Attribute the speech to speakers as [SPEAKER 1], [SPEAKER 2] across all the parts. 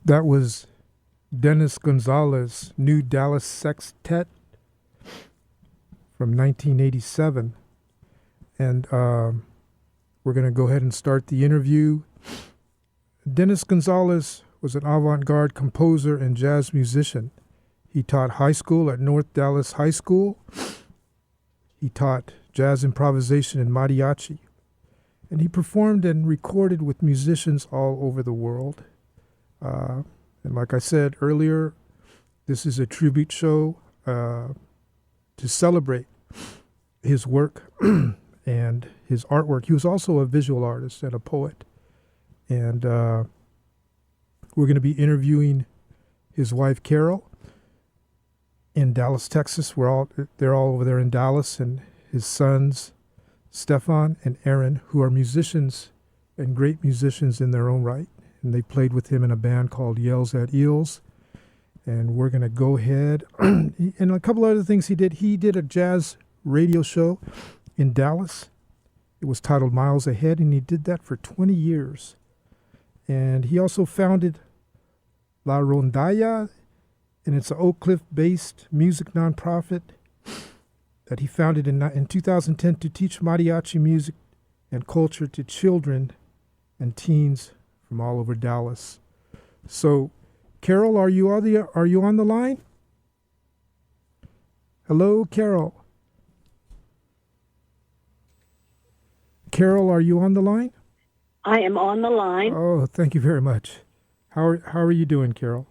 [SPEAKER 1] That was Dennis Gonzalez, New Dallas Sextet from 1987. And we're going to go ahead and start the interview. Dennis Gonzalez was an avant-garde composer and jazz musician. He taught high school at North Dallas High School. He taught jazz improvisation and mariachi. And he performed and recorded with musicians all over the world. And like I said earlier, this is a tribute show to celebrate his work and his artwork. He was also a visual artist and a poet. And we're going to be interviewing his wife, Carol, in Dallas, Texas. They're all over there in Dallas, and his sons, Stefan and Aaron, who are musicians and great musicians in their own right. And they played with him in a band called Yells at Eels. And we're going to go ahead. And a couple other things he did. He did a jazz radio show in Dallas. It was titled Miles Ahead, and he did that for 20 years. And he also founded La Rondalla, and it's an Oak Cliff-based music nonprofit that he founded in 2010 to teach mariachi music and culture to children and teens from all over Dallas. So, Carol, are you on the line? Hello, Carol. Carol, are you on the line?
[SPEAKER 2] I am on the line.
[SPEAKER 1] Oh, thank you very much. How are you doing, Carol?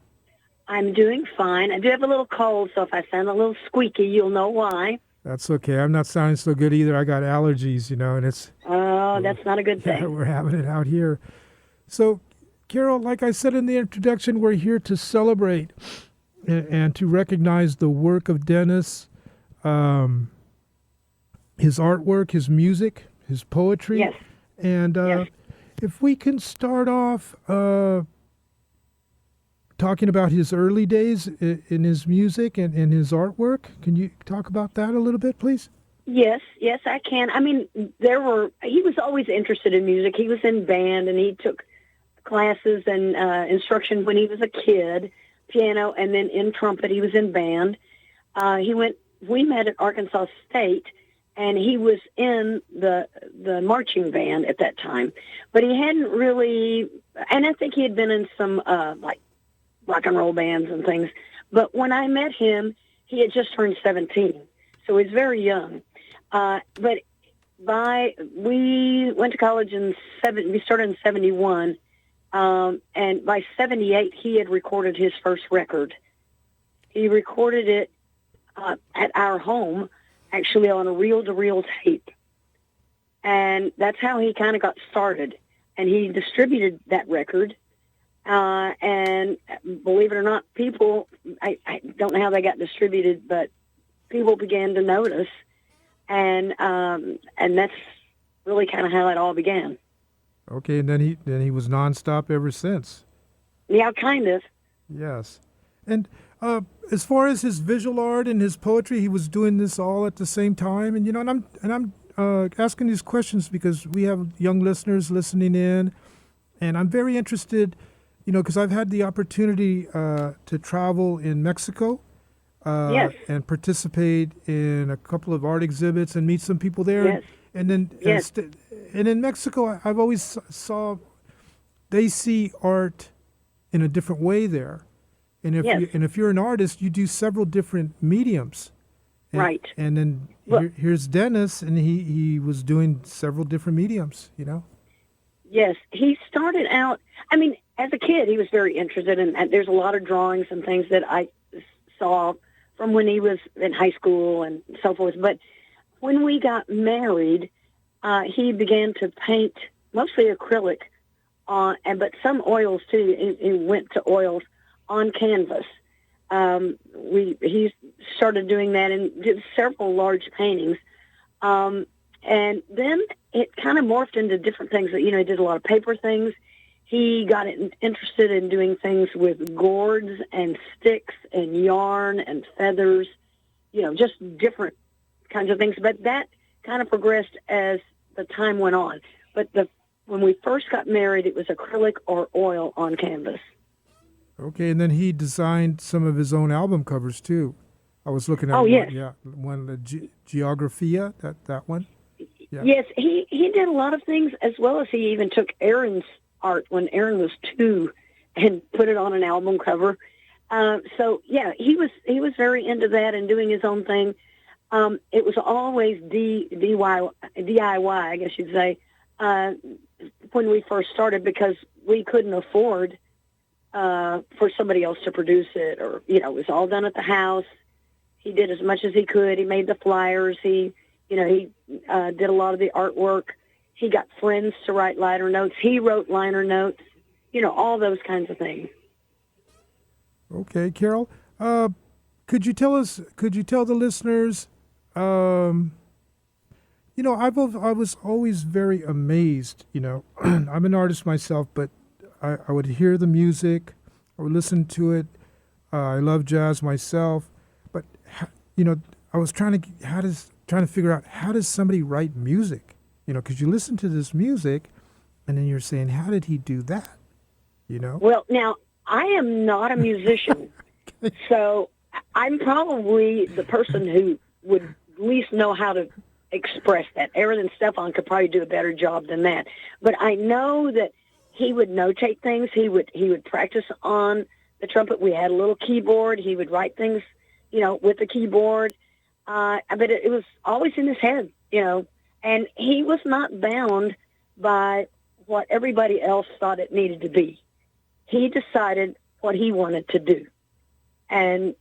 [SPEAKER 2] I'm doing fine. I do have a little cold, so if I sound a little squeaky, you'll know why.
[SPEAKER 1] That's okay. I'm not sounding so good either. I got allergies, and it's...
[SPEAKER 2] Oh, that's not a good thing.
[SPEAKER 1] Yeah, we're having it out here. So, Carol, like I said in the introduction, we're here to celebrate and to recognize the work of Dennis, his artwork, his music, his poetry.
[SPEAKER 2] Yes.
[SPEAKER 1] And
[SPEAKER 2] yes.
[SPEAKER 1] If we can start off talking about his early days in his music and his artwork. Can you talk about that a little bit, please?
[SPEAKER 2] Yes, I can. I mean, he was always interested in music. He was in band, and he took classes and instruction when he was a kid, piano, and then in trumpet. He was in band. We met at Arkansas State, and he was in the marching band at that time. But he hadn't really, and I think he had been in some, like, rock and roll bands and things. But when I met him, he had just turned 17, so he's very young. But we went to college we started in 71, and by 78, he had recorded his first record. He recorded it at our home, actually on a reel-to-reel tape. And that's how he kind of got started. And he distributed that record. And believe it or not, people, I don't know how they got distributed, but people began to notice. And that's really kind of how it all began.
[SPEAKER 1] Okay, and then he was nonstop ever since.
[SPEAKER 2] Yeah, kind of.
[SPEAKER 1] Yes. And as far as his visual art and his poetry, he was doing this all at the same time. And I'm asking these questions because we have young listeners listening in, and I'm very interested, because I've had the opportunity to travel in Mexico
[SPEAKER 2] yes.
[SPEAKER 1] and participate in a couple of art exhibits and meet some people there.
[SPEAKER 2] Yes.
[SPEAKER 1] And then
[SPEAKER 2] yes.
[SPEAKER 1] And in Mexico, I've always saw they see art in a different way there. And if you're an artist, you do several different mediums.
[SPEAKER 2] Right.
[SPEAKER 1] And then here's Dennis, and he was doing several different mediums,
[SPEAKER 2] Yes, he started out, I mean, as a kid, he was very interested in, and there's a lot of drawings and things that I saw from when he was in high school and so forth. But when we got married, he began to paint mostly acrylic, but some oils too. He went to oils on canvas. He started doing that and did several large paintings. And then it kind of morphed into different things. He did a lot of paper things. He got interested in doing things with gourds and sticks and yarn and feathers, just different kinds of things. But that kind of progressed as the time went on. But when we first got married, it was acrylic or oil on canvas.
[SPEAKER 1] Okay, and then he designed some of his own album covers too. I was looking at
[SPEAKER 2] Oh,
[SPEAKER 1] one,
[SPEAKER 2] yes.
[SPEAKER 1] yeah, one the Geographia, that one. Yeah.
[SPEAKER 2] Yes, he did a lot of things, as well as he even took Aaron's art when Aaron was 2 and put it on an album cover. So yeah, he was very into that and doing his own thing. It was always DIY, I guess you'd say, when we first started, because we couldn't afford for somebody else to produce it, or it was all done at the house. He did as much as he could. He made the flyers. He did a lot of the artwork. He got friends to write liner notes. He wrote liner notes. All those kinds of things.
[SPEAKER 1] Okay, Carol. Could you tell the listeners? I was always very amazed. I'm an artist myself, but I would hear the music, I would listen to it. I love jazz myself, but I was trying to figure out, how does somebody write music? Because you listen to this music, and then you're saying, how did he do that?
[SPEAKER 2] Well, now I am not a musician, so I'm probably the person who would least know how to express that. Aaron and Stefan could probably do a better job than that. But I know that he would notate things. He would practice on the trumpet. We had a little keyboard. He would write things, with the keyboard. But it was always in his head, and he was not bound by what everybody else thought it needed to be. He decided what he wanted to do, and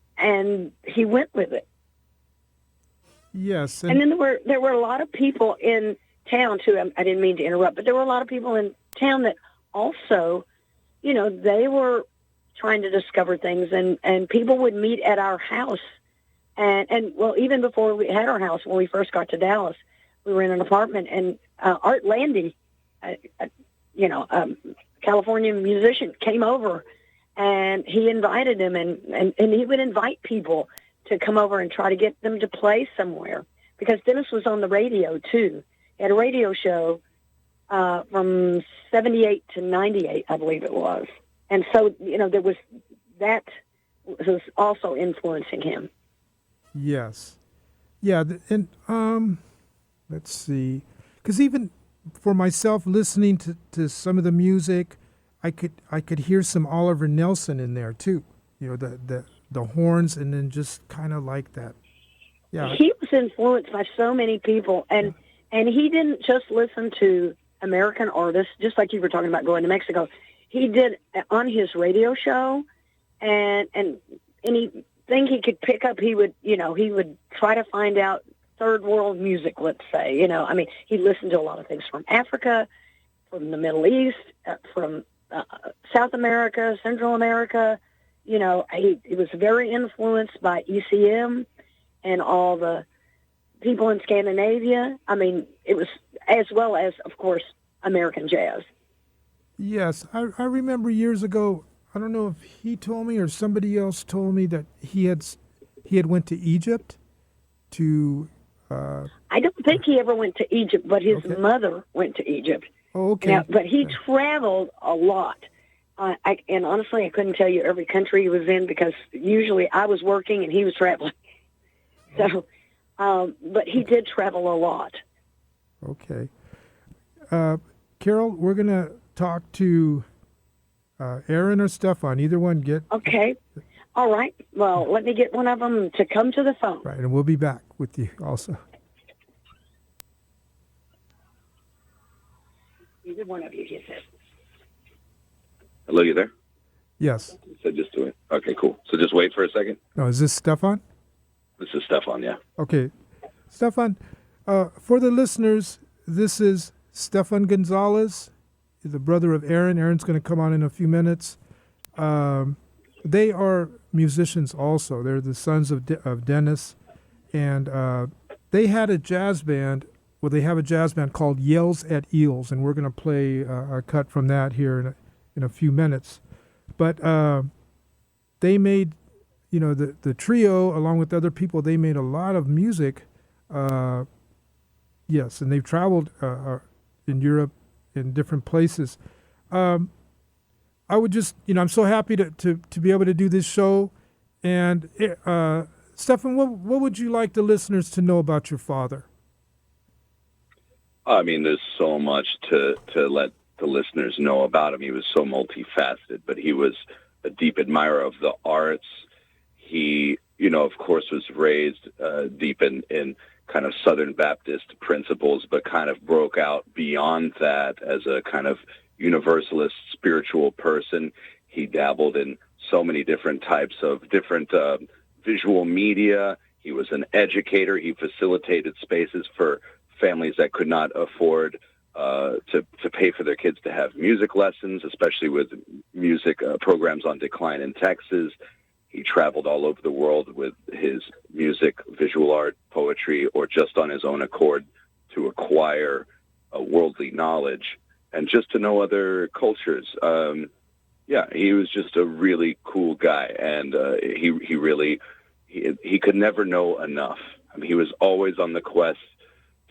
[SPEAKER 2] he went with it.
[SPEAKER 1] Yes,
[SPEAKER 2] and then there were a lot of people in town too. I didn't mean to interrupt, but there were a lot of people in town that also, they were trying to discover things, and people would meet at our house, and well, even before we had our house, when we first got to Dallas, we were in an apartment, and Art Landy, California musician, came over, and he invited him, and he would invite people to come over and try to get them to play somewhere, because Dennis was on the radio too. He had a radio show from 78 to 98, I believe it was. And so, there was that was also influencing him.
[SPEAKER 1] Yes. Yeah, and let's see. Because even for myself, listening to some of the music, I could hear some Oliver Nelson in there too. The horns, and then just kind of like that. Yeah.
[SPEAKER 2] He was influenced by so many people, and he didn't just listen to American artists, just like you were talking about going to Mexico. He did on his radio show, and anything he could pick up, he would try to find out third world music, let's say. He listened to a lot of things from Africa, from the Middle East, from South America, Central America. He was very influenced by ECM and all the people in Scandinavia. It was, as well as, of course, American jazz.
[SPEAKER 1] Yes, I remember years ago, I don't know if he told me or somebody else told me, that he had went to Egypt to...
[SPEAKER 2] I don't think he ever went to Egypt, but his mother went to Egypt.
[SPEAKER 1] Oh, okay.
[SPEAKER 2] But he traveled a lot. And honestly, I couldn't tell you every country he was in, because usually I was working and he was traveling. So, but he did travel a lot.
[SPEAKER 1] Okay. Carol, we're going to talk to Aaron or Stefan. Either one get...
[SPEAKER 2] Okay. All right. Well, let me get one of them to come to the phone.
[SPEAKER 1] Right, and we'll be back with you also.
[SPEAKER 2] Either one of you, he said.
[SPEAKER 3] Hello, you there?
[SPEAKER 1] Yes.
[SPEAKER 3] So just do it. Okay, cool. So just wait for a second.
[SPEAKER 1] No, is this Stefan?
[SPEAKER 3] This is Stefan, yeah.
[SPEAKER 1] Okay. Stefan, for the listeners, this is Stefan Gonzalez, the brother of Aaron. Aaron's going to come on in a few minutes. They are musicians also. They're the sons of Dennis. And they had a jazz band. Well, they have a jazz band called Yells at Eels, and we're going to play a cut from that here in a few minutes. But they made, the trio, along with other people, they made a lot of music. Yes, and they've traveled in Europe, in different places. I would just, I'm so happy to be able to do this show. And Stefan, what would you like the listeners to know about your father?
[SPEAKER 3] I mean, there's so much to let the listeners know about him. He was so multifaceted, but he was a deep admirer of the arts. He, of course, was raised deep in kind of Southern Baptist principles, but kind of broke out beyond that as a kind of universalist spiritual person. He dabbled in so many different types of different visual media. He was an educator. He facilitated spaces for families that could not afford to pay for their kids to have music lessons, especially with music programs on decline in Texas. He traveled all over the world with his music, visual art, poetry, or just on his own accord to acquire worldly knowledge and just to know other cultures. He was just a really cool guy, and he could never know enough. I mean, he was always on the quest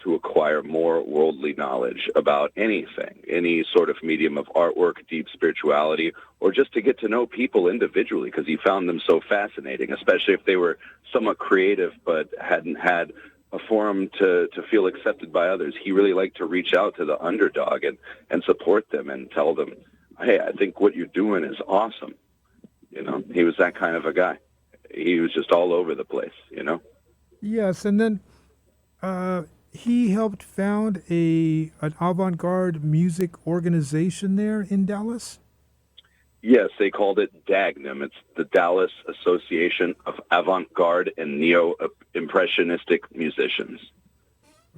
[SPEAKER 3] to acquire more worldly knowledge about anything, any sort of medium of artwork, deep spirituality, or just to get to know people individually, because he found them so fascinating, especially if they were somewhat creative but hadn't had a forum to feel accepted by others. He really liked to reach out to the underdog and support them and tell them, hey, I think what you're doing is awesome. He was that kind of a guy. He was just all over the place,
[SPEAKER 1] Yes, and then he helped found an avant-garde music organization there in Dallas?
[SPEAKER 3] Yes, they called it DAGNM. It's the Dallas Association of Avant-Garde and Neo-Impressionistic Musicians.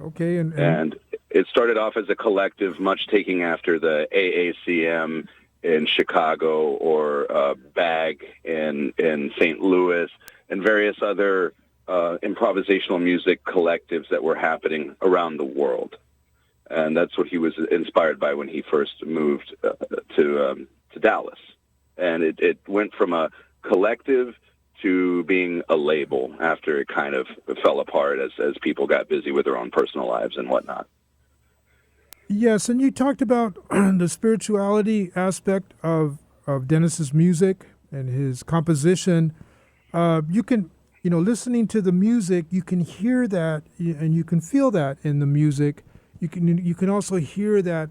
[SPEAKER 1] Okay.
[SPEAKER 3] And it started off as a collective, much taking after the AACM in Chicago or BAG in St. Louis and various other improvisational music collectives that were happening around the world. And that's what he was inspired by when he first moved to Dallas. And it went from a collective to being a label after it kind of fell apart as people got busy with their own personal lives and whatnot.
[SPEAKER 1] Yes, and you talked about the spirituality aspect of Dennis's music and his composition. You can, listening to the music, you can hear that and you can feel that in the music. You can also hear that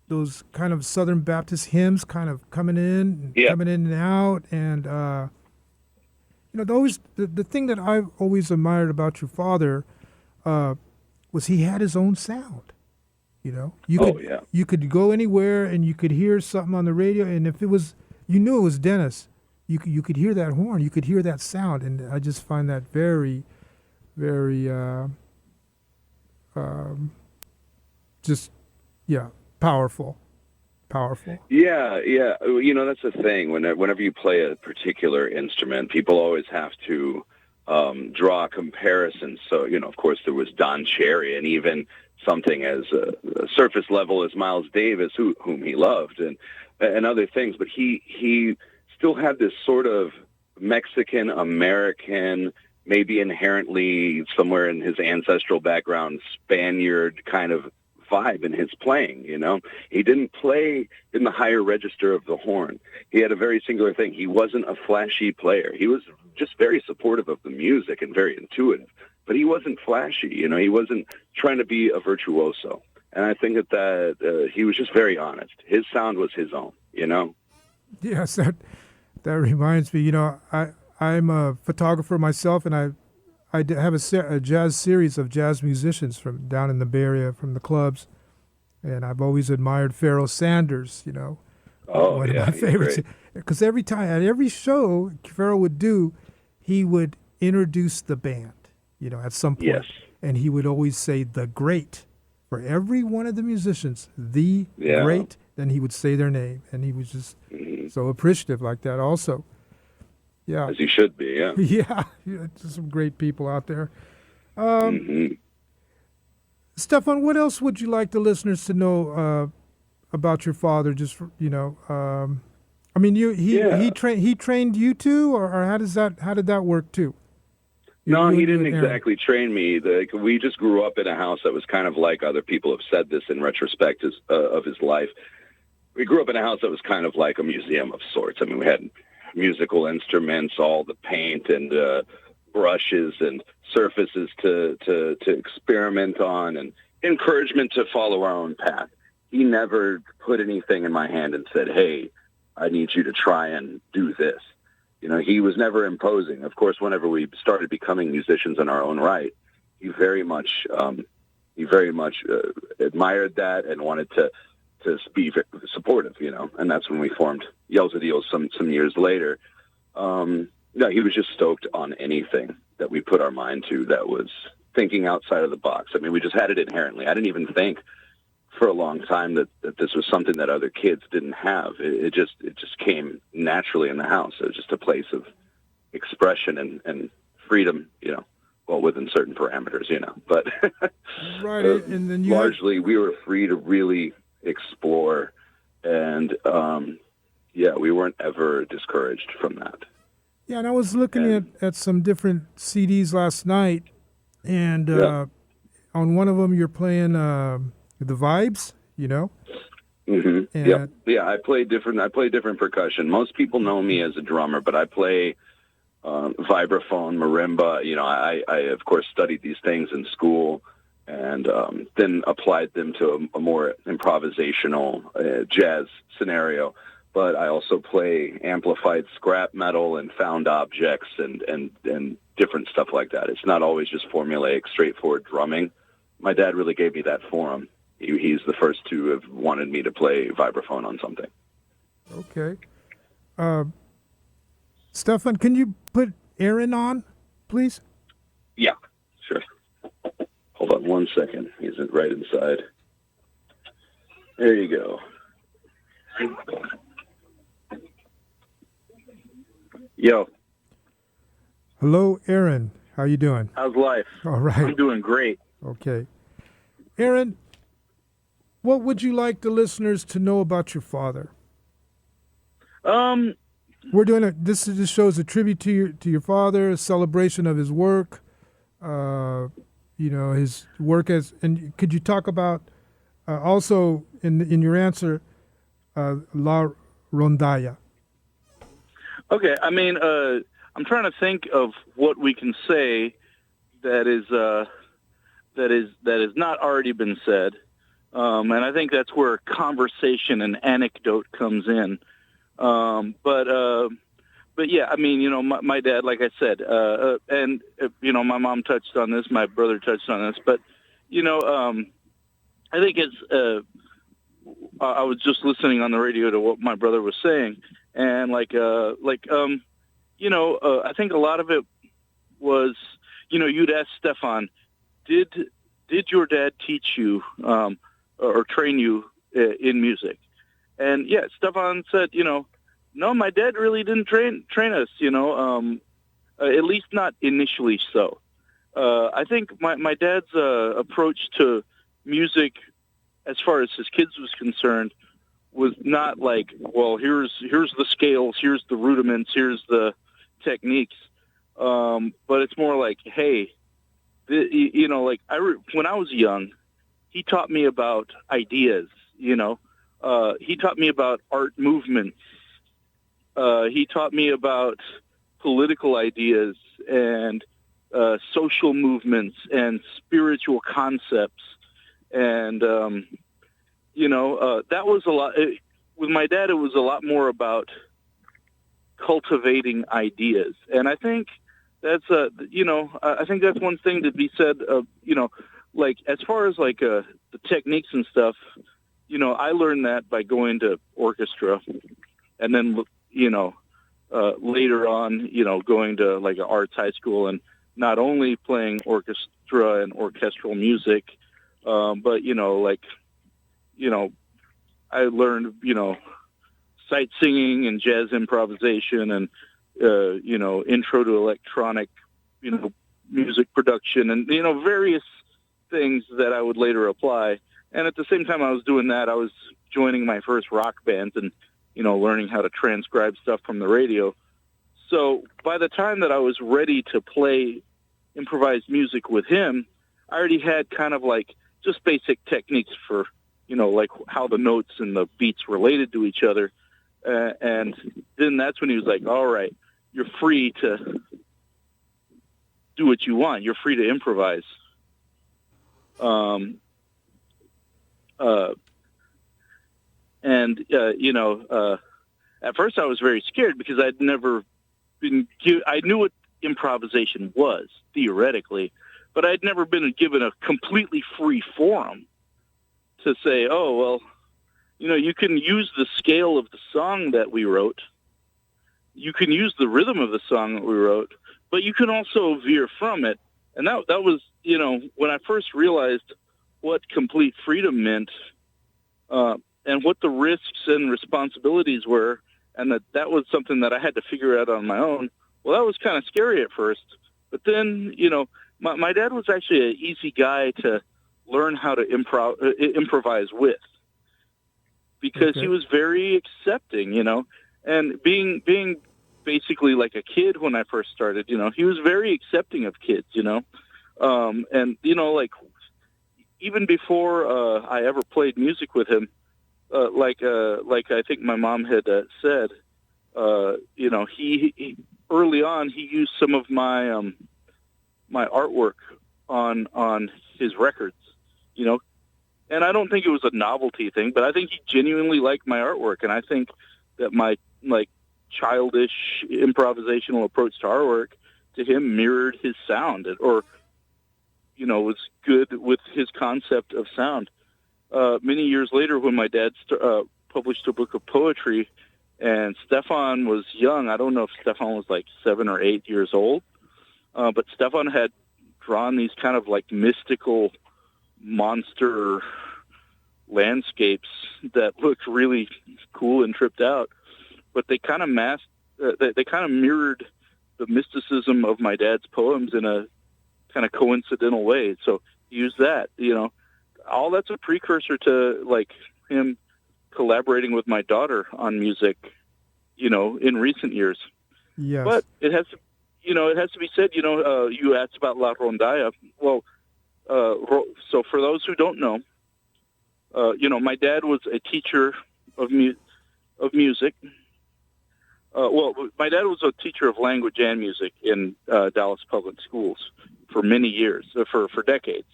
[SPEAKER 1] those kind of Southern Baptist hymns kind of coming in and out, and the thing that I've always admired about your father was he had his own sound. You could go anywhere and you could hear something on the radio, and if it was, you knew it was Dennis. You could hear that horn, you could hear that sound, and I just find that very, very, powerful.
[SPEAKER 3] Yeah. That's the thing. Whenever you play a particular instrument, people always have to draw comparisons. So, of course, there was Don Cherry, and even something as surface level as Miles Davis, whom he loved, and other things. But he still had this sort of Mexican-American, maybe inherently somewhere in his ancestral background, Spaniard kind of vibe in his playing. He didn't play in the higher register of the horn. He had a very singular thing. He wasn't a flashy player. He was just very supportive of the music and very intuitive, but he wasn't flashy. He wasn't trying to be a virtuoso. And I think that he was just very honest. His sound was his own.
[SPEAKER 1] Yes, that reminds me. I'm a photographer myself, and I have a jazz series of jazz musicians from down in the Bay Area, from the clubs, and I've always admired Pharoah Sanders. One of my favorites. Because every time at every show Pharoah would do, he would introduce the band. At some point,
[SPEAKER 3] yes.
[SPEAKER 1] And he would always say the great for every one of the musicians. The great. Then he would say their name, and he was just so appreciative like that. Also. Yeah.
[SPEAKER 3] As he should be, yeah.
[SPEAKER 1] Yeah, just some great people out there. Stefan, what else would you like the listeners to know about your father? Just he trained you too, or how did that work too?
[SPEAKER 3] No, he didn't exactly train me. We just grew up in a house that was kind of like, other people have said this in retrospect of his life. we grew up in a house that was kind of like a museum of sorts. I mean, we had musical instruments, all the paint and brushes and surfaces to experiment on, and encouragement to follow our own path. He never put anything in my hand and said, "Hey, I need you to try and do this." You know, he was never imposing. Of course, whenever we started becoming musicians in our own right, he very much admired that and wanted to be supportive. You know, and that's when we formed Yells at Eels some years later. No, he was just stoked on anything that we put our mind to that was thinking outside of the box. I mean, we just had it inherently. I didn't even think for a long time that this was something that other kids didn't have. It just came naturally in the house. It was just a place of expression and freedom, you know, well, within certain parameters, you know. But
[SPEAKER 1] right, and then
[SPEAKER 3] largely we were free to really explore, and we weren't ever discouraged from that.
[SPEAKER 1] Yeah, and I was looking at some different CDs last night, and on one of them you're playing the vibes, you know.
[SPEAKER 3] Mm-hmm. Yeah. I play different percussion. Most people know me as a drummer, but I play vibraphone, marimba. You know, I of course studied these things in school, and then applied them to a more improvisational jazz scenario. But I also play amplified scrap metal and found objects and different stuff like that. It's not always just formulaic, straightforward drumming. My dad really gave me that forum. He's the first to have wanted me to play vibraphone on something.
[SPEAKER 1] Okay. Stefan, can you put Aaron on, please?
[SPEAKER 3] Yeah, sure. Hold on one second. He's right inside. There you go. Yo.
[SPEAKER 1] Hello, Aaron. How you doing?
[SPEAKER 4] How's life?
[SPEAKER 1] All right.
[SPEAKER 4] I'm doing great.
[SPEAKER 1] Okay. Aaron, what would you like the listeners to know about your father?
[SPEAKER 4] We're
[SPEAKER 1] doing this shows a tribute to your father, a celebration of his work. His work and could you talk about also in your answer, La Rondalla?
[SPEAKER 4] Okay, I mean, I'm trying to think of what we can say that is not already been said, and I think that's where conversation and anecdote comes in. But yeah, I mean, you know, my dad, like I said, and you know, my mom touched on this, my brother touched on this, but you know, I think it's. I was just listening on the radio to what my brother was saying, and I think a lot of it was, you know, you'd ask Stefan, did your dad teach you or train you in music? And yeah, Stefan said, you know, no, my dad really didn't train us, you know, at least not initially so. I think my dad's approach to music, as far as his kids was concerned, was not like, well, here's the scales, here's the rudiments, here's the techniques. But it's more like, hey, you know, like when I was young, he taught me about ideas, you know. He taught me about art movements. He taught me about political ideas and social movements and spiritual concepts. And, that was a lot. With my dad, it was a lot more about cultivating ideas. And I think that's, I think that's one thing to be said of, you know, like as far as like the techniques and stuff, you know, I learned that by going to orchestra and then, you know, later on, you know, going to like an arts high school and not only playing orchestra and orchestral music, but, you know, like, you know, I learned, you know, sight singing and jazz improvisation and, you know, intro to electronic, you know, music production and, you know, various things that I would later apply. And at the same time I was doing that, I was joining my first rock band and, you know, learning how to transcribe stuff from the radio. So by the time that I was ready to play improvised music with him, I already had kind of like just basic techniques for, like how the notes and the beats related to each other. And then that's when he was like, all right, you're free to do what you want. You're free to improvise. At first I was very scared because I'd never I knew what improvisation was theoretically, but I'd never been given a completely free forum to say, oh, well, you can use the scale of the song that we wrote. You can use the rhythm of the song that we wrote, but you can also veer from it. And that was, when I first realized what complete freedom meant, and what the risks and responsibilities were, and that was something that I had to figure out on my own. Well, that was kind of scary at first. But then, my dad was actually an easy guy to learn how to improvise with, because he was very accepting, and being basically like a kid when I first started, he was very accepting of kids, and, like even before I ever played music with him, like I think my mom had said, he early on he used some of my my artwork on his records, and I don't think it was a novelty thing, but I think he genuinely liked my artwork, and I think that my childish improvisational approach to artwork to him mirrored his sound, or was good with his concept of sound. Many years later, when my dad published a book of poetry, and Stefan was young, I don't know if Stefan was like 7 or 8 years old, but Stefan had drawn these kind of like mystical monster landscapes that looked really cool and tripped out, but they kind of they kind of mirrored the mysticism of my dad's poems in a kind of coincidental way. So he used that, all that's a precursor to like him collaborating with my daughter on music, in recent years.
[SPEAKER 1] Yes.
[SPEAKER 4] But it has to be said, you asked about La Rondalla. Well, so for those who don't know, my dad was a teacher of music. My dad was a teacher of language and music in Dallas public schools for many years, for decades.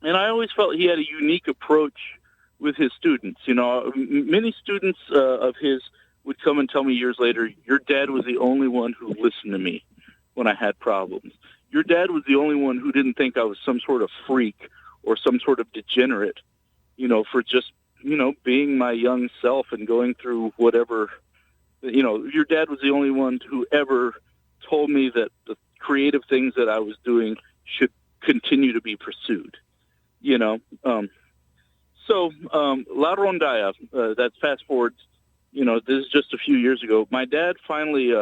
[SPEAKER 4] And I always felt he had a unique approach with his students. Many students of his would come and tell me years later, your dad was the only one who listened to me when I had problems. Your dad was the only one who didn't think I was some sort of freak or some sort of degenerate, for just, being my young self and going through whatever, your dad was the only one who ever told me that the creative things that I was doing should continue to be pursued, So La Rondalla, that's fast forward, this is just a few years ago. My dad finally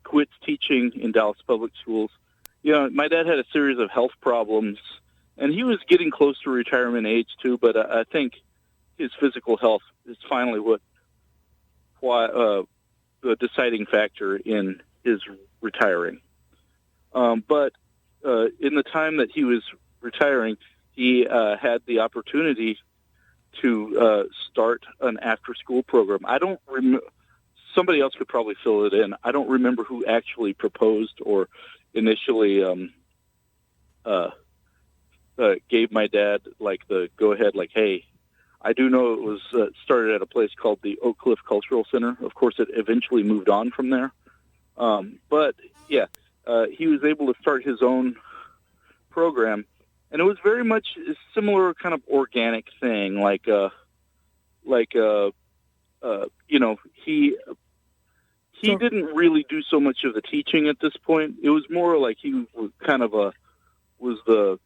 [SPEAKER 4] quits teaching in Dallas public schools. My dad had a series of health problems, and he was getting close to retirement age too, but I think his physical health is finally the deciding factor in his retiring. But in the time that he was retiring, he had the opportunity to start an after-school program. I don't remember. Somebody else could probably fill it in. I don't remember who actually proposed or initially gave my dad the go-ahead, hey, I do know it was started at a place called the Oak Cliff Cultural Center. Of course, it eventually moved on from there. But, yeah, he was able to start his own program, and it was very much a similar kind of organic thing, he didn't really do so much of the teaching at this point. It was more like he was kind of was the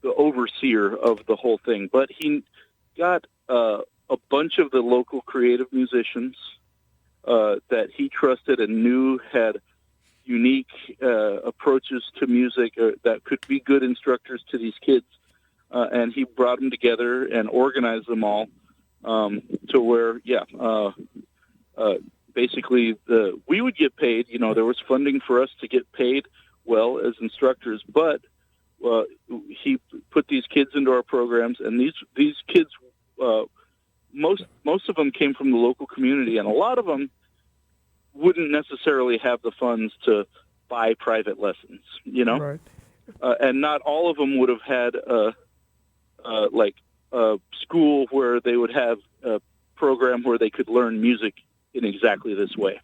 [SPEAKER 4] overseer of the whole thing. But he got a bunch of the local creative musicians that he trusted and knew had unique approaches to music that could be good instructors to these kids. And he brought them together and organized them all to where, basically we would get paid. There was funding for us to get paid well as instructors, but he put these kids into our programs, and these kids, most of them came from the local community, and a lot of them wouldn't necessarily have the funds to buy private lessons,
[SPEAKER 1] Right.
[SPEAKER 4] And not all of them would have had a school where they would have a program where they could learn music in exactly this way.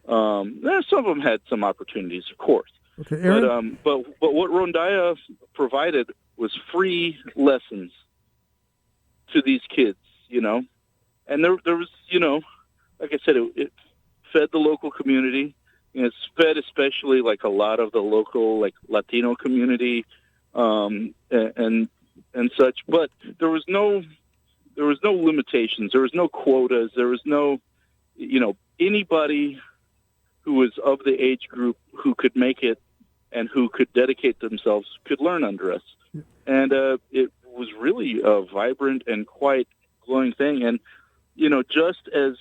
[SPEAKER 4] Some of them had some opportunities, of course.
[SPEAKER 1] Okay, Aaron?
[SPEAKER 4] But what Rondalla provided was free lessons to these kids, and there was, like I said, it fed the local community. It's fed especially like a lot of the local like Latino community, and such. But there was no limitations. There was no quotas. There was no, anybody who was of the age group who could make it and who could dedicate themselves could learn under us.
[SPEAKER 1] Yeah.
[SPEAKER 4] And it was really a vibrant and quite glowing thing. And, just as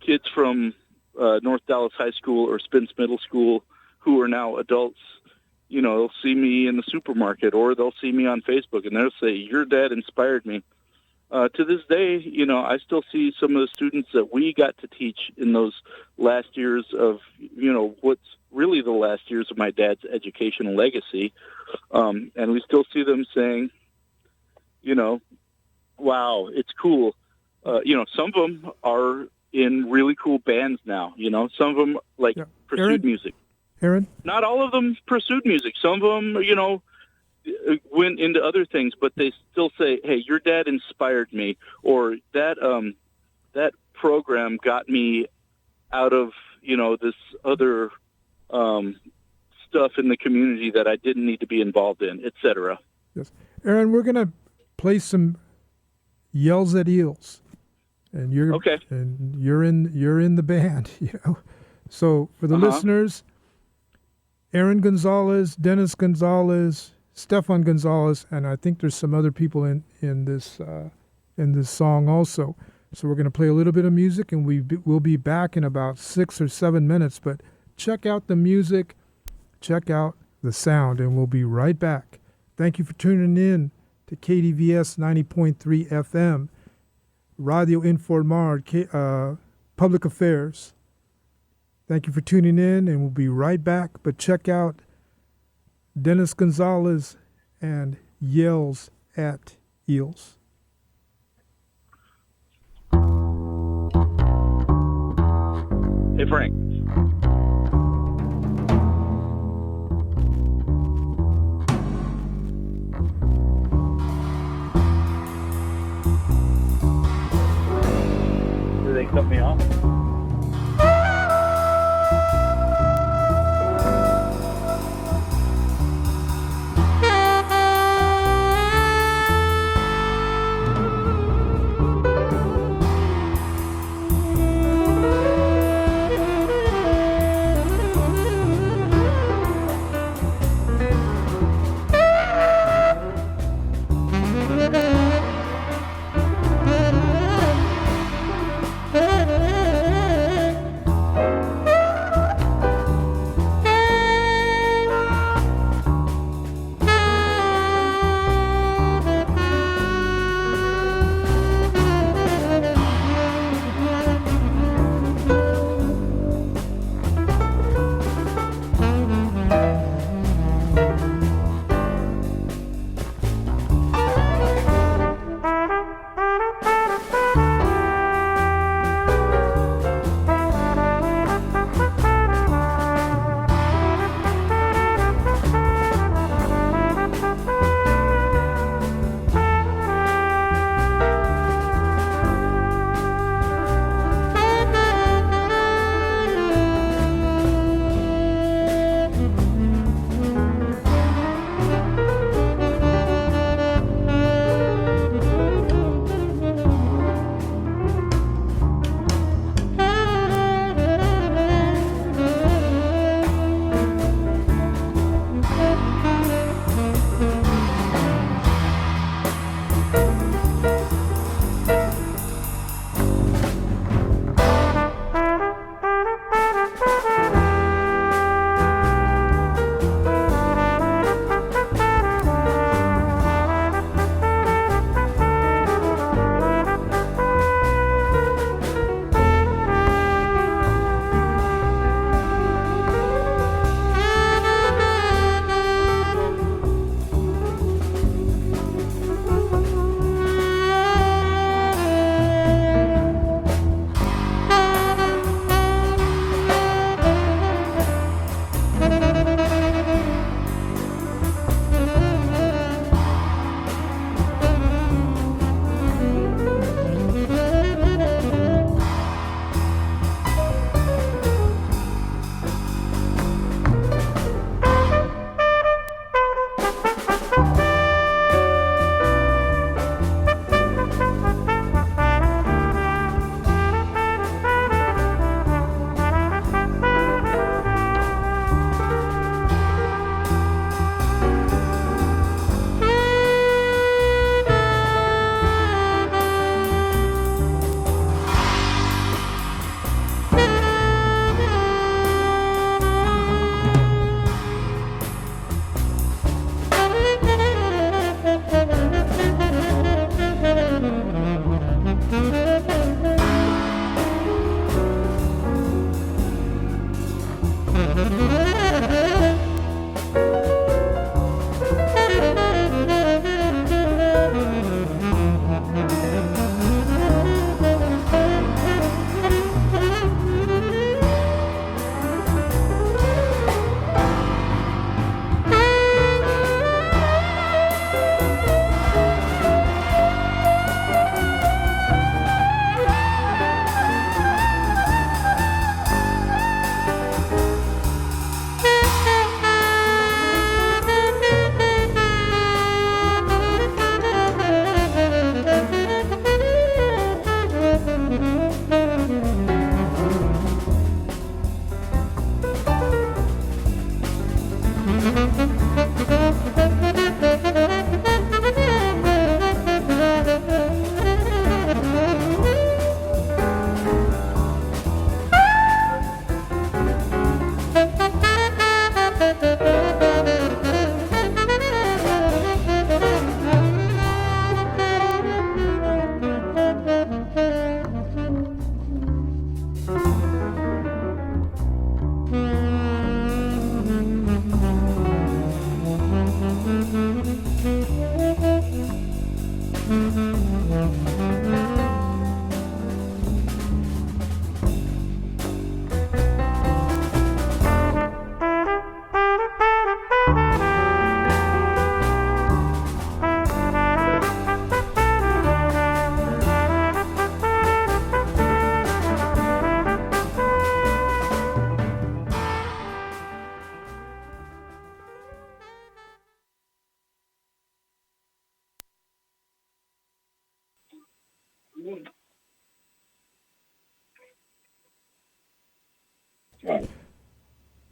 [SPEAKER 4] kids from North Dallas High School or Spence Middle School who are now adults, they'll see me in the supermarket or they'll see me on Facebook and they'll say, your dad inspired me. To this day, I still see some of the students that we got to teach in those last years of, what's really the last years of my dad's educational legacy. And we still see them saying, wow, it's cool. Some of them are in really cool bands now. Some of them pursued music.
[SPEAKER 1] Aaron?
[SPEAKER 4] Not all of them pursued music. Some of them, went into other things, but they still say, hey, your dad inspired me, or that program got me out of, this other stuff in the community that I didn't need to be involved in, etc.
[SPEAKER 1] Yes. Aaron, we're going to play some Yells at Eels. And you're
[SPEAKER 4] okay.
[SPEAKER 1] And you're in the band, So for the listeners, Aaron Gonzalez, Dennis Gonzalez, Stefan Gonzalez, and I think there's some other people in this song also. So we're going to play a little bit of music, and we'll be back in about 6 or 7 minutes. But check out the music, check out the sound, and we'll be right back. Thank you for tuning in to KDVS 90.3 FM, Radio Infomar, Public Affairs. Thank you for tuning in, and we'll be right back. But check out Dennis Gonzalez and Yells at Eels.
[SPEAKER 4] Hey, Frank. Did they cut me off?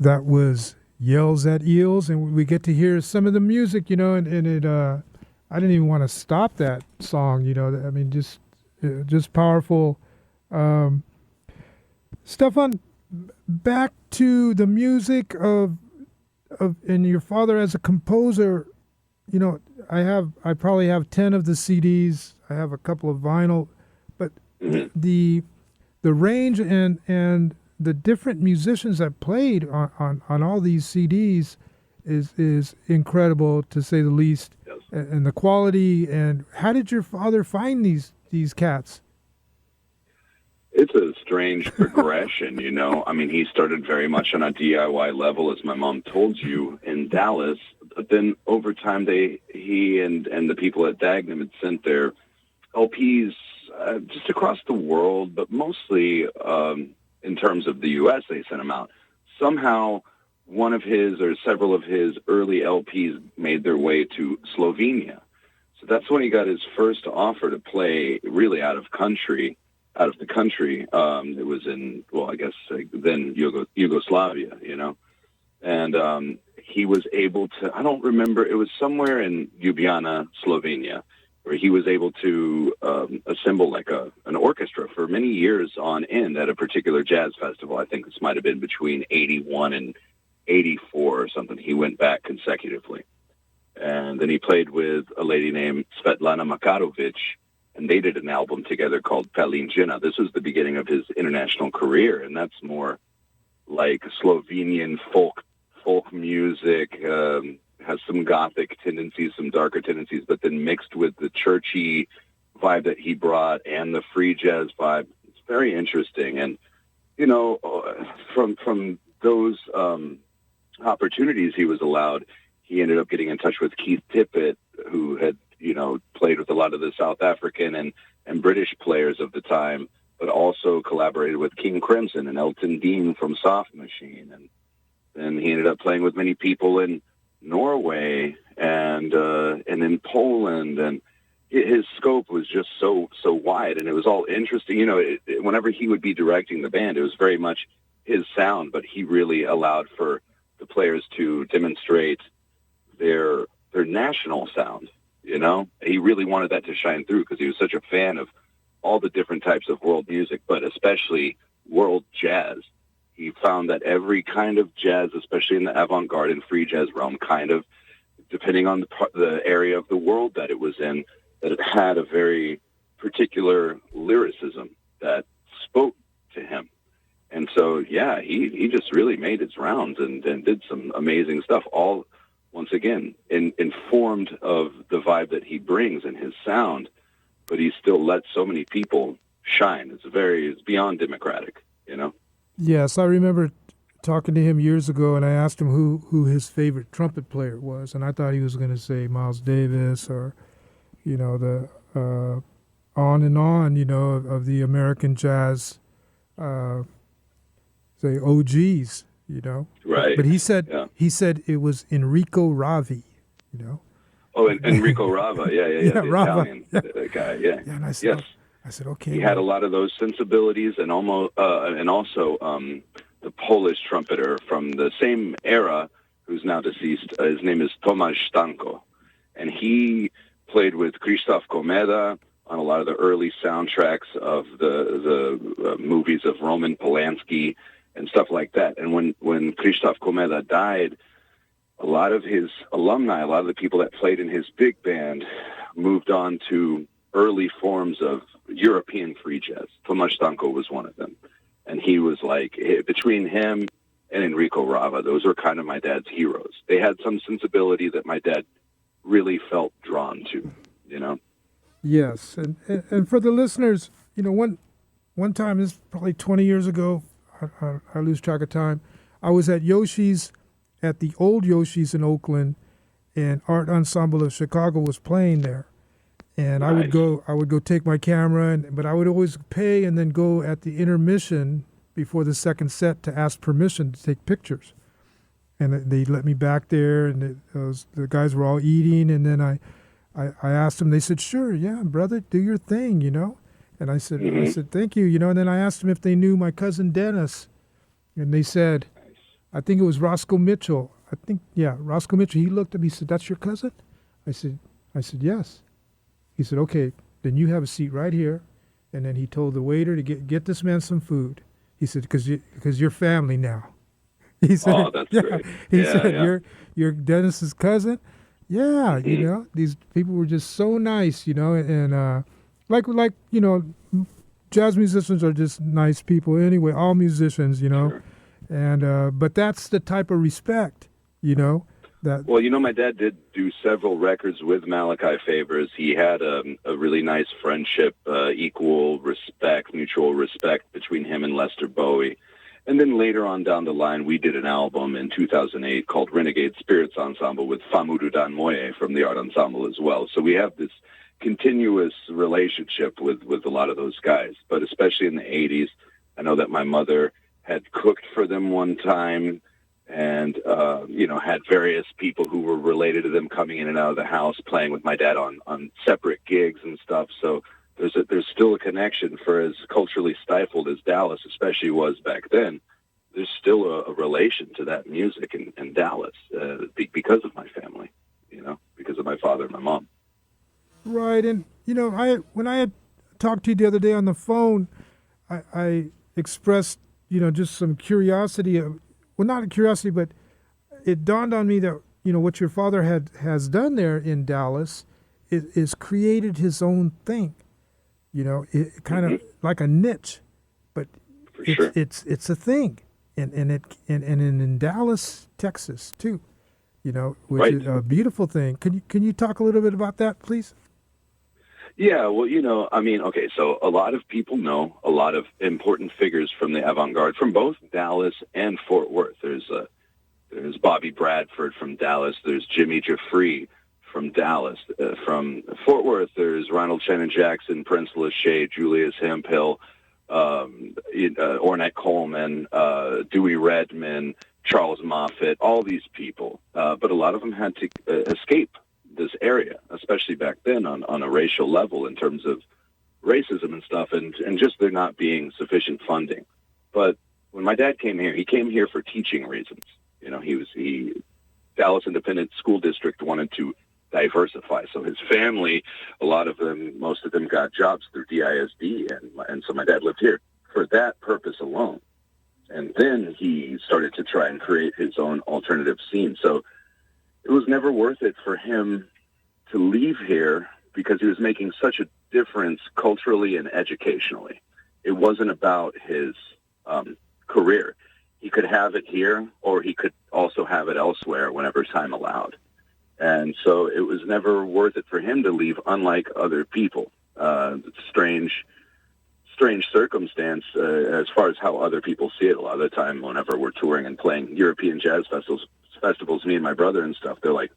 [SPEAKER 1] That was Yells at Eels, and we get to hear some of the music, and it. I didn't even want to stop that song, I mean, just powerful. Stefan, back to the music of and your father as a composer. I probably have 10 of the CDs. I have a couple of vinyl, but the range and the different musicians that played on all these CDs is incredible, to say the least.
[SPEAKER 3] Yes.
[SPEAKER 1] And the quality. And how did your father find these cats?
[SPEAKER 3] It's a strange progression, I mean, he started very much on a DIY level, as my mom told you, in Dallas. But then over time, he and the people at Dagnum had sent their LPs just across the world, but mostly in terms of the U.S., they sent them out. Somehow, one of his or several of his early LPs made their way to Slovenia. So that's when he got his first offer to play really out of the country. It was in, well, I guess then Yugoslavia, and he was able to, I don't remember, it was somewhere in Ljubljana, Slovenia, where he was able to assemble like an orchestra for many years on end at a particular jazz festival. I think this might have been between 81 and 84 or something. He went back consecutively. And then he played with a lady named Svetlana Makarovic, and they did an album together called Palinjina. This was the beginning of his international career, and that's more like Slovenian folk music, has some gothic tendencies, some darker tendencies, but then mixed with the churchy vibe that he brought and the free jazz vibe. It's very interesting. And, from those opportunities he was allowed, he ended up getting in touch with Keith Tippett, who had, played with a lot of the South African and British players of the time, but also collaborated with King Crimson and Elton Dean from Soft Machine. And then he ended up playing with many people in Norway and in Poland, and his scope was just so wide, and it was all interesting. Whenever he would be directing the band, it was very much his sound, but he really allowed for the players to demonstrate their national sound. He really wanted that to shine through because he was such a fan of all the different types of world music, but especially world jazz. He found that every kind of jazz, especially in the avant-garde and free jazz realm, kind of, depending on the area of the world that it was in, that it had a very particular lyricism that spoke to him. And so, yeah, he just really made his rounds and did some amazing stuff, all, once again, informed of the vibe that he brings and his sound, but he still lets so many people shine. It's beyond democratic,
[SPEAKER 1] Yes, I remember talking to him years ago, and I asked him who his favorite trumpet player was, and I thought he was going to say Miles Davis or, the on and on, of the American jazz, say OGs,
[SPEAKER 3] Right.
[SPEAKER 1] But he said it was Enrico Ravi,
[SPEAKER 3] Oh, and Enrico Rava, yeah, the
[SPEAKER 1] Rava,
[SPEAKER 3] Italian guy, yeah.
[SPEAKER 1] Yeah, and I said, okay.
[SPEAKER 3] He had a lot of those sensibilities, and also the Polish trumpeter from the same era, who's now deceased. His name is Tomasz Stanko, and he played with Krzysztof Komeda on a lot of the early soundtracks of the movies of Roman Polanski and stuff like that. And when Krzysztof Komeda died, a lot of his alumni, a lot of the people that played in his big band, moved on to early forms of European free jazz. Tomasz Stanko was one of them. And he was like, between him and Enrico Rava, those were kind of my dad's heroes. They had some sensibility that my dad really felt drawn to,
[SPEAKER 1] Yes. And for the listeners, one time, this is probably 20 years ago, I lose track of time, I was at Yoshi's, at the old Yoshi's in Oakland, and Art Ensemble of Chicago was playing there. And
[SPEAKER 3] Nice.
[SPEAKER 1] I would go take my camera, but I would always pay and then go at the intermission before the second set to ask permission to take pictures. And they let me back there, and the guys were all eating, and then I asked them. They said, "Sure, yeah, brother, do your thing," And I said, thank you, you know. And then I asked them if they knew my cousin Dennis, and they said, I think it was Roscoe Mitchell. Roscoe Mitchell. He looked at me, he said, that's your cousin? I said, yes. He said, okay, then you have a seat right here. And then he told the waiter to get this man some food. He said, because you're family now. He said,
[SPEAKER 3] oh, that's great.
[SPEAKER 1] He said, you're Dennis's cousin? Yeah, you know, these people were just so nice, you know, and like you know, jazz musicians are just nice people anyway, all musicians, you know.
[SPEAKER 3] Sure.
[SPEAKER 1] And but that's the type of respect, you know, that.
[SPEAKER 3] Well, you know, my dad did do several records with Malachi Favors. He had a really nice friendship, equal respect, mutual respect between him and Lester Bowie. And then later on down the line, we did an album in 2008 called Renegade Spirits Ensemble with Famudu Danmoye from the Art Ensemble as well. So we have this continuous relationship with a lot of those guys. But especially in the 80s, I know that my mother had cooked for them one time and, you know, had various people who were related to them coming in and out of the house, playing with my dad on separate gigs and stuff. So there's still a connection. For as culturally stifled as Dallas especially was back then, there's still a relation to that music in Dallas because of my family, you know, because of my father and my mom.
[SPEAKER 1] Right, and, you know, when I had talked to you the other day on the phone, I expressed, you know, just some curiosity. Well, not a curiosity, but it dawned on me that, you know, what your father has done there in Dallas is created his own thing. You know, it kind of like a niche, but it's a thing, and in Dallas, Texas too, you know, which is a beautiful thing. Can you talk a little bit about that, please?
[SPEAKER 3] Yeah, well, you know, I mean, okay, so a lot of people know a lot of important figures from the avant-garde from both Dallas and Fort Worth. There's Bobby Bradford from Dallas. There's Jimmy Jeffrey from Dallas. From Fort Worth, there's Ronald Shannon Jackson, Prince Lachey, Julius Hemphill, Ornette Coleman, Dewey Redman, Charles Moffett, all these people. But a lot of them had to escape this area, especially back then on a racial level in terms of racism and stuff, and just there not being sufficient funding. But when my dad came here, he came here for teaching reasons. You know, Dallas Independent School District wanted to diversify. So his family, most of them got jobs through DISD, and so my dad lived here for that purpose alone. And then he started to try and create his own alternative scene. So it was never worth it for him to leave here because he was making such a difference culturally and educationally. It wasn't about his career. He could have it here, or he could also have it elsewhere whenever time allowed. And so it was never worth it for him to leave, unlike other people. Strange circumstance as far as how other people see it. A lot of the time, whenever we're touring and playing European jazz festivals, me and my brother and stuff, they're like,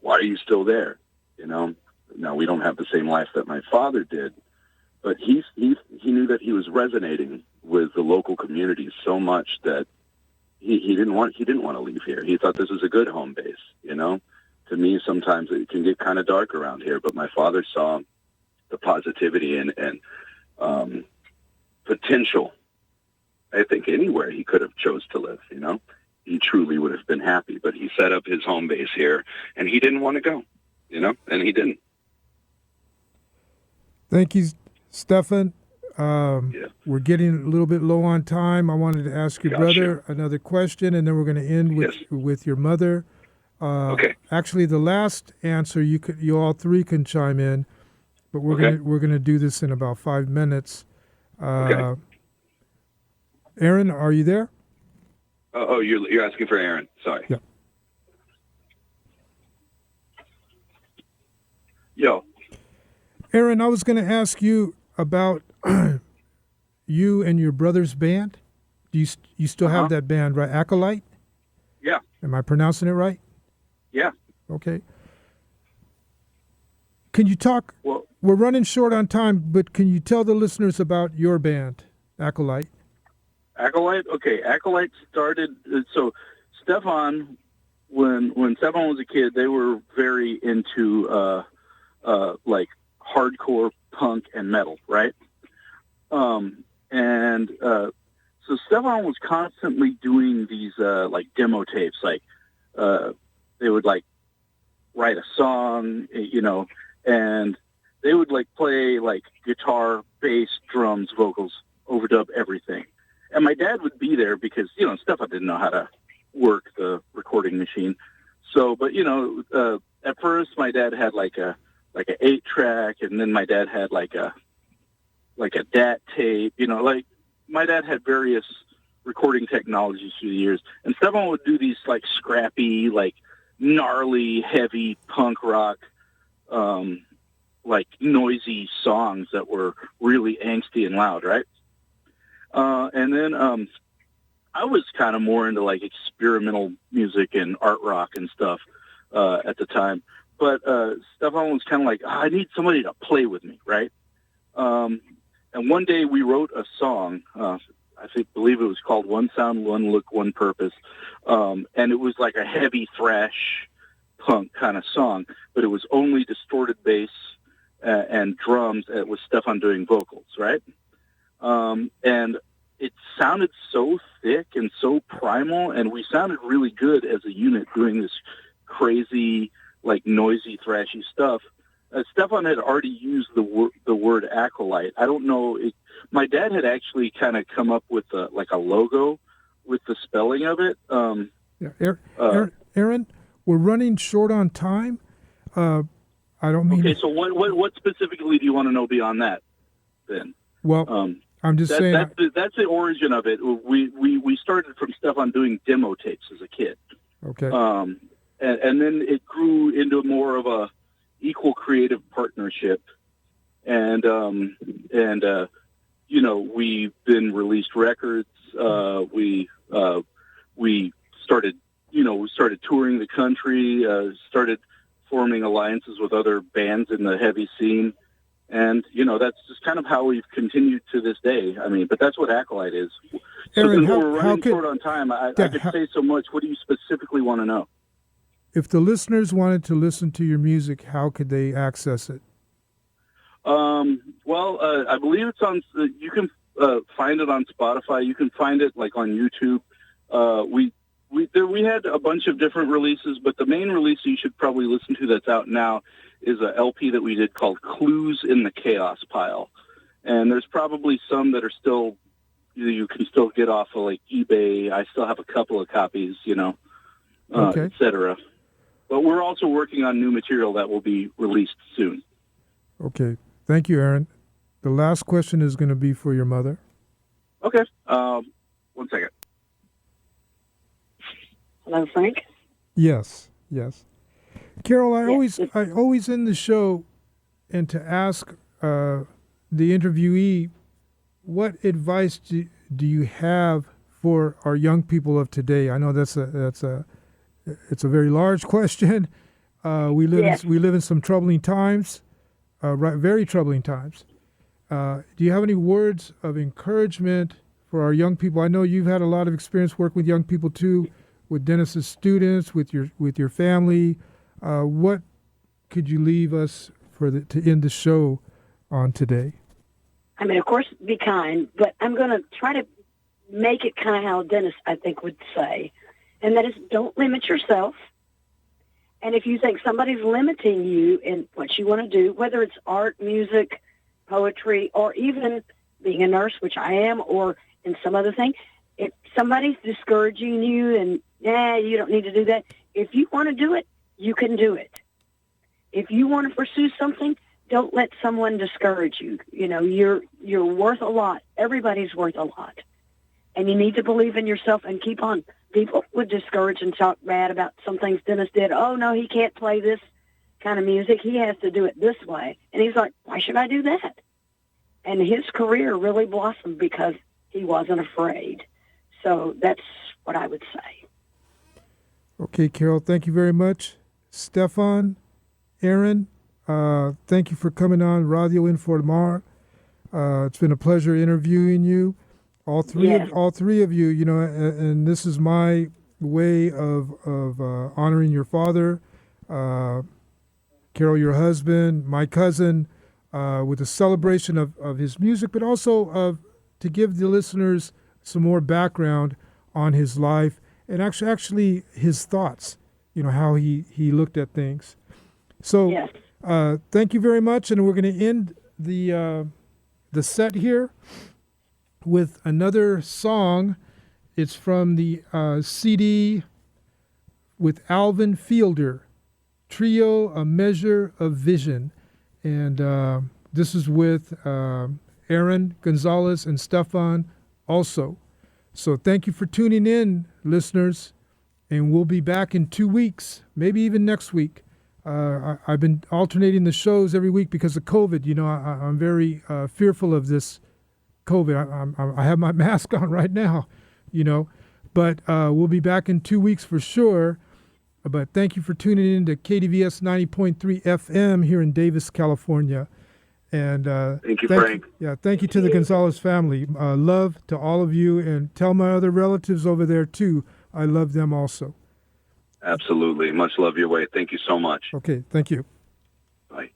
[SPEAKER 3] why are you still there? You know, now we don't have the same life that my father did, but he knew that he was resonating with the local community so much that he didn't want to leave here. He thought this was a good home base, you know. To me, sometimes it can get kind of dark around here, but my father saw the positivity and potential. I think anywhere he could have chose to live, you know, he truly would have been happy, but he set up his home base here and he didn't want to go, you know, and he didn't.
[SPEAKER 1] Thank you, Stefan. We're getting a little bit low on time. I wanted to ask your brother another question, and then we're going to end with your mother.
[SPEAKER 3] Okay.
[SPEAKER 1] Actually, the last answer you all three can chime in, but we're gonna do this in about 5 minutes. Aaron, are you there?
[SPEAKER 3] Oh, you're asking for Aaron. Sorry.
[SPEAKER 1] Yeah.
[SPEAKER 3] Yo.
[SPEAKER 1] Aaron, I was going to ask you about you and your brother's band. Do you still have that band, right? Acolyte?
[SPEAKER 3] Yeah.
[SPEAKER 1] Am I pronouncing it right?
[SPEAKER 3] Yeah.
[SPEAKER 1] Okay. Can you talk?
[SPEAKER 3] Well,
[SPEAKER 1] we're running short on time, but can you tell the listeners about your band, Acolyte?
[SPEAKER 4] Acolyte? Okay, Acolyte started, so Stefan, when Stefan was a kid, they were very into like hardcore punk and metal, right? So Stefan was constantly doing these like demo tapes. Like they would like write a song, and they would like play like guitar, bass, drums, vocals, overdub everything. And my dad would be there because Stefan didn't know how to work the recording machine. So, but at first my dad had like an 8-track, and then my dad had like a DAT tape. Like my dad had various recording technologies through the years, and Stefan would do these like scrappy, like gnarly, heavy punk rock, like noisy songs that were really angsty and loud, right? And then I was kind of more into like experimental music and art rock and stuff at the time. But Stefan was kind of like, I need somebody to play with me, right? And one day we wrote a song. I believe it was called "One Sound, One Look, One Purpose," and it was like a heavy thrash punk kind of song, but it was only distorted bass and drums with Stefan doing vocals, right? And it sounded so thick and so primal, and we sounded really good as a unit doing this crazy, like noisy, thrashy stuff. Stefan had already used the word acolyte. I don't know. My dad had actually kind of come up with a logo with the spelling of it.
[SPEAKER 1] Aaron, we're running short on time. I don't mean.
[SPEAKER 4] Okay, so what specifically do you want to know beyond that? Then.
[SPEAKER 1] Well, I'm just saying.
[SPEAKER 4] That's the origin of it. We started from Stefan doing demo tapes as a kid.
[SPEAKER 1] Okay.
[SPEAKER 4] And then it grew into more of a equal creative partnership, and we've been released records. We started touring the country, started forming alliances with other bands in the heavy scene, and that's just kind of how we've continued to this day. I mean, but that's what Acolyte is. So
[SPEAKER 1] Aaron,
[SPEAKER 4] since we're running short on time, I could say so much. What do you specifically want to know?
[SPEAKER 1] If the listeners wanted to listen to your music, how could they access it?
[SPEAKER 4] I believe it's on. You can find it on Spotify. You can find it like on YouTube. We had a bunch of different releases, but the main release you should probably listen to that's out now is a LP that we did called "Clues in the Chaos Pile," and there's probably some that are still you can still get off of like eBay. I still have a couple of copies,
[SPEAKER 1] Okay.
[SPEAKER 4] etc. But we're also working on new material that will be released soon.
[SPEAKER 1] Okay. Thank you, Aaron. The last question is going to be for your mother.
[SPEAKER 4] Okay. 1 second.
[SPEAKER 2] Hello, Frank.
[SPEAKER 1] Yes. Carol, I always end the show and to ask the interviewee, what advice do you have for our young people of today? I know it's a very large question. We live in some troubling times, very troubling times. Do you have any words of encouragement for our young people? I know you've had a lot of experience working with young people too, with Dennis's students, with your family. What could you leave us to end the show on today?
[SPEAKER 2] I mean, of course, be kind, but I'm going to try to make it kind of how Dennis, I think, would say. And that is, don't limit yourself. And if you think somebody's limiting you in what you want to do, whether it's art, music, poetry, or even being a nurse, which I am, or in some other thing, if somebody's discouraging you and, you don't need to do that, if you want to do it, you can do it. If you want to pursue something, don't let someone discourage you. You're worth a lot. Everybody's worth a lot. And you need to believe in yourself and keep on. People would discourage and talk bad about some things Dennis did. Oh, no, he can't play this kind of music. He has to do it this way. And he's like, why should I do that? And his career really blossomed because he wasn't afraid. So that's what I would say.
[SPEAKER 1] Okay, Carol, thank you very much. Stefan, Aaron, thank you for coming on Radio Infomar. It's been a pleasure interviewing you. All three of you, and this is my way of honoring your father, Carol, your husband, my cousin. with a celebration of his music, but also to give the listeners some more background on his life and actually his thoughts, how he looked at things. So
[SPEAKER 2] Yes.
[SPEAKER 1] thank you very much, and we're going to end the set here with another song. It's from the CD with Alvin Fielder, Trio, A Measure of Vision. And this is with Aaron Gonzalez and Stefan also. So thank you for tuning in, listeners. And we'll be back in 2 weeks, maybe even next week. I've been alternating the shows every week because of COVID. I'm very fearful of this COVID. I have my mask on right now, But we'll be back in 2 weeks for sure. But thank you for tuning in to KDVS 90.3 FM here in Davis, California. And
[SPEAKER 3] thank you, Frank.
[SPEAKER 1] Thank you to the Gonzalez family. Love to all of you, and tell my other relatives over there too. I love them also.
[SPEAKER 3] Absolutely. Much love your way. Thank you so much.
[SPEAKER 1] Okay, thank you.
[SPEAKER 3] Bye.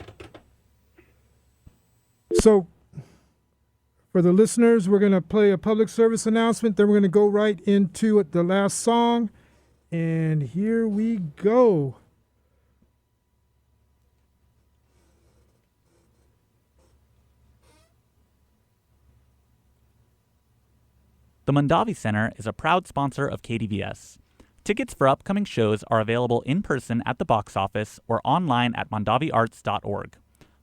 [SPEAKER 1] So, for the listeners, we're going to play a public service announcement. Then we're going to go right into the last song. And here we go.
[SPEAKER 5] The Mondavi Center is a proud sponsor of KDVS. Tickets for upcoming shows are available in person at the box office or online at mondaviarts.org.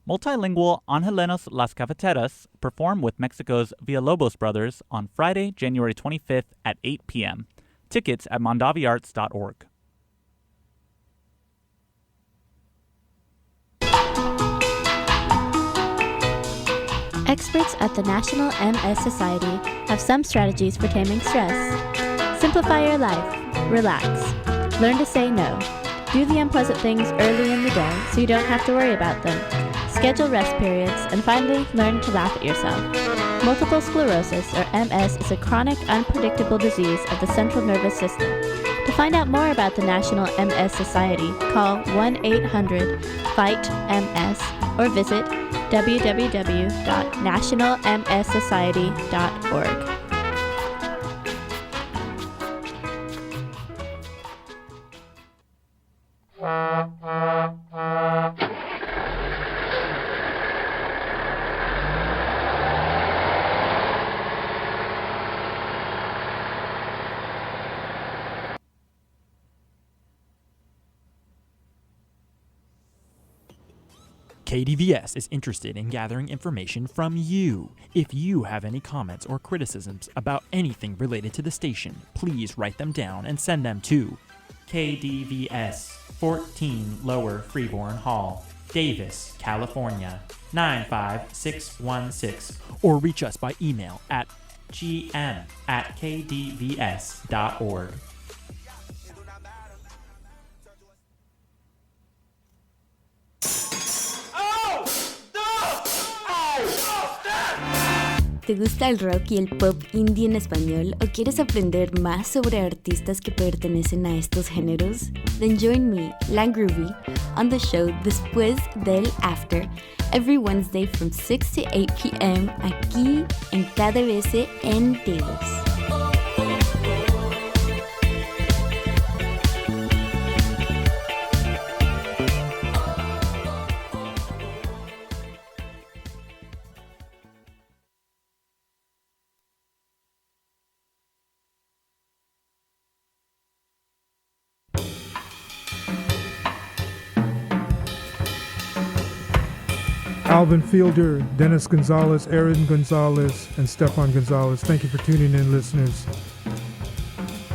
[SPEAKER 5] Multilingual Angelenos Las Cafeteras perform with Mexico's Villalobos Brothers on Friday, January 25th at 8 p.m. Tickets at mondaviarts.org.
[SPEAKER 6] Experts at the National MS Society have some strategies for taming stress. Simplify your life. Relax. Learn to say no. Do the unpleasant things early in the day so you don't have to worry about them. Schedule rest periods, and finally, learn to laugh at yourself. Multiple sclerosis, or MS, is a chronic, unpredictable disease of the central nervous system. To find out more about the National MS Society, call 1-800-FIGHT-MS or visit www.nationalmssociety.org.
[SPEAKER 7] KDVS is interested in gathering information from you. If you have any comments or criticisms about anything related to the station, please write them down and send them to KDVS 14 Lower Freeborn Hall, Davis, California 95616, or reach us by email at gm@kdvs.org.
[SPEAKER 8] ¿Te gusta el rock y el pop indie en español o quieres aprender más sobre artistas que pertenecen a estos géneros? Then join me, Langroovy, on the show Después del After, every Wednesday from 6 to 8 p.m. aquí en KDVS en Davis.
[SPEAKER 1] Alvin Fielder, Dennis Gonzalez, Aaron Gonzalez, and Stefan Gonzalez. Thank you for tuning in, listeners.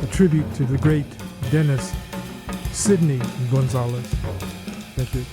[SPEAKER 1] A tribute to the great Dennis Sydney Gonzalez. Thank you.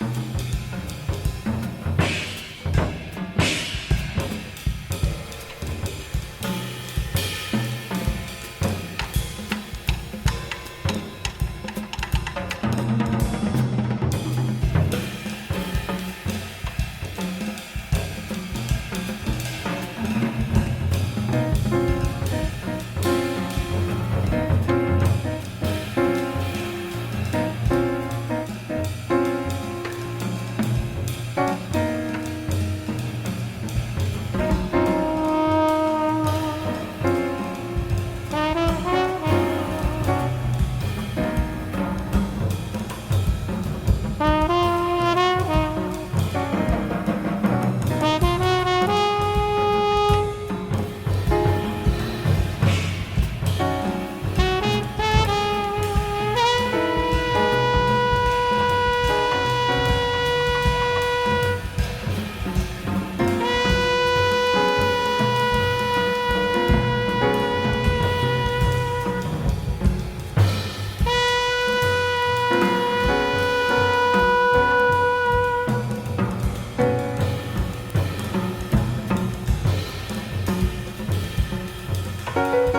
[SPEAKER 6] Bye.